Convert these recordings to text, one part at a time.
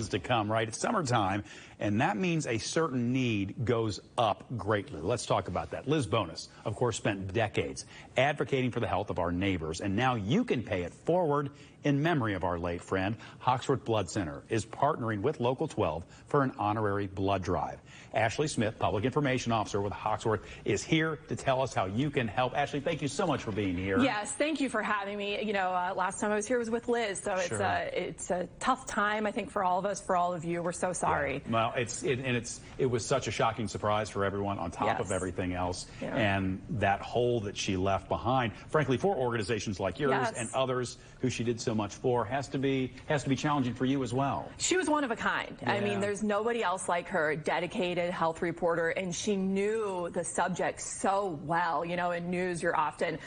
tends to come, right? It's summertime, and that means a certain need goes up greatly. Let's talk about that. Liz Bonis, of course, spent decades advocating for the health of our neighbors, and now you can pay it forward in memory of our late friend. Hoxworth Blood Center is partnering with Local 12 for an honorary blood drive. Ashley Smith, Public Information Officer with Hoxworth, is here to tell us how you can help. Ashley, thank you so much for being here. Yes, thank you for having me. You know, last time I was here was with Liz, so it's a tough time, I think, for all of us, for all of you. We're so sorry. Yeah. Well, it was such a shocking surprise for everyone on top of everything else, and that hole that she left behind, frankly, for organizations like yours and others who she did so much for, has to be challenging for you as well. She was one of a kind. I mean, there's nobody else like her, dedicated health reporter, and she knew the subject so well. You know, in news, you're often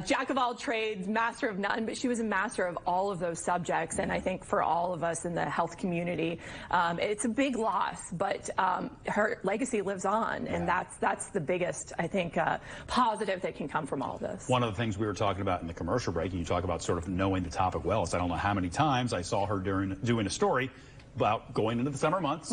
jack of all trades, master of none, but she was a master of all of those subjects, and I think for all of us in the health community, it's a big loss, but her legacy lives on, and that's the biggest, I think, positive that can come from all of this. One of the things we were talking about in the commercial break, and you talk about sort of knowing the topic well, is I don't know how many times I saw her doing a story about going into the summer months.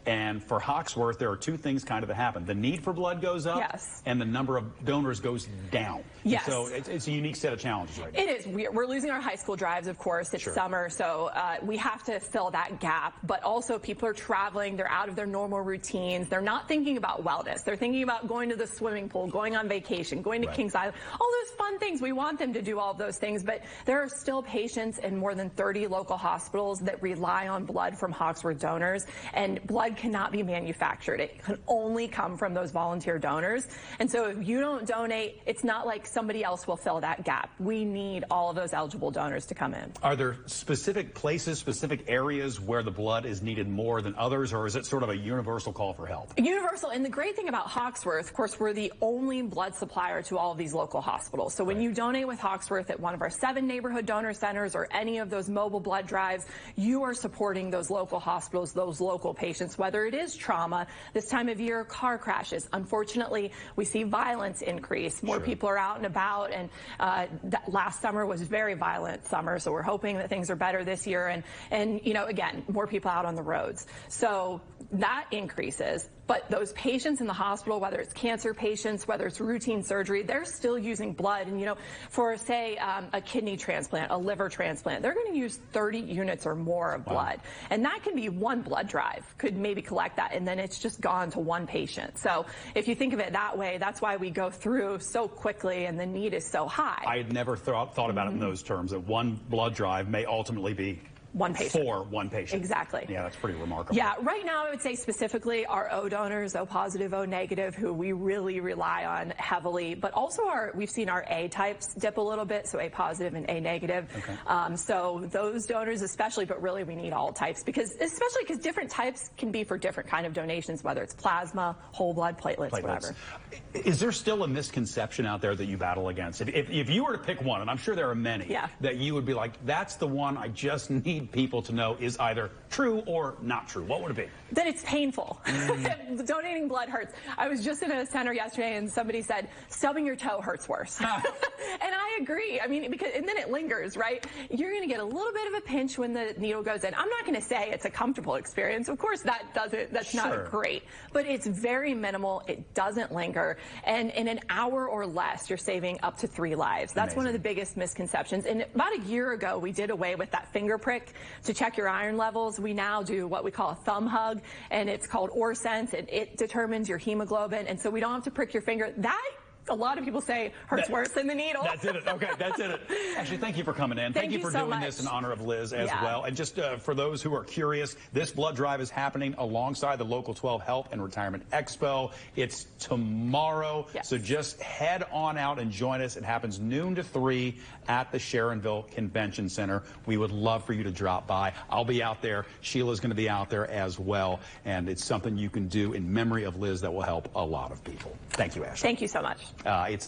And for Hoxworth, there are two things kind of that happen. The need for blood goes up, and the number of donors goes down. Yes. So it's a unique set of challenges right now. It is. We're losing our high school drives, of course. It's summer, so we have to fill that gap. But also, people are traveling. They're out of their normal routines. They're not thinking about wellness. They're thinking about going to the swimming pool, going on vacation, going to Kings Island, all those fun things. We want them to do all of those things, but there are still patients in more than 30 local hospitals that rely on blood from Hoxworth donors, and blood cannot be manufactured. It can only come from those volunteer donors. And so if you don't donate, it's not like somebody else will fill that gap. We need all of those eligible donors to come in. Are there specific places, specific areas where the blood is needed more than others, or is it sort of a universal call for help? Universal. And the great thing about Hoxworth, of course, we're the only blood supplier to all of these local hospitals. So when you donate with Hoxworth at one of our 7 neighborhood donor centers or any of those mobile blood drives, you are supporting those local hospitals, those local patients, whether it is trauma. This time of year, car crashes. Unfortunately, we see violence increase. More people are out and about, and last summer was a very violent summer, so we're hoping that things are better this year, and you know, again, more people out on the roads. So that increases. But those patients in the hospital, whether it's cancer patients, whether it's routine surgery, they're still using blood. And, you know, for, say, a kidney transplant, a liver transplant, they're going to use 30 units or more of blood. And that can be one blood drive, could maybe collect that, and then it's just gone to one patient. So if you think of it that way, that's why we go through so quickly and the need is so high. I had never thought about it in those terms, that one blood drive may ultimately be one patient. For one patient. Exactly. Yeah, that's pretty remarkable. Yeah, right now I would say specifically our O donors, O positive, O negative, who we really rely on heavily, but also we've seen our A types dip a little bit, so A positive and A negative. So those donors especially, but really we need all types, especially because different types can be for different kind of donations, whether it's plasma, whole blood, platelets. Whatever. Is there still a misconception out there that you battle against? If you were to pick one, and I'm sure there are many, that you would be like, that's the one I just need people to know is either true or not true, what would it be? That it's painful. Donating blood hurts. I was just in a center yesterday and somebody said, stubbing your toe hurts worse. And I agree. I mean, and then it lingers, right? You're going to get a little bit of a pinch when the needle goes in. I'm not going to say it's a comfortable experience. Of course, that's not great, but it's very minimal. It doesn't linger. And in an hour or less, you're saving up to 3 lives. That's one of the biggest misconceptions. And about a year ago, we did away with that finger prick to check your iron levels. We now do what we call a thumb hug, and it's called OrSense, and it determines your hemoglobin, and so we don't have to prick your finger. That, a lot of people say, hurts worse than the needle. That's it. Okay, that's it. Actually, thank you for coming in. Thank you for doing this in honor of Liz as well. And just for those who are curious, this blood drive is happening alongside the Local 12 Health and Retirement Expo. It's tomorrow, so just head on out and join us. It happens noon to 3 at the Sharonville Convention Center. We would love for you to drop by. I'll be out there. Sheila's going to be out there as well. And it's something you can do in memory of Liz that will help a lot of people. Thank you, Ashley. Thank you so much. It's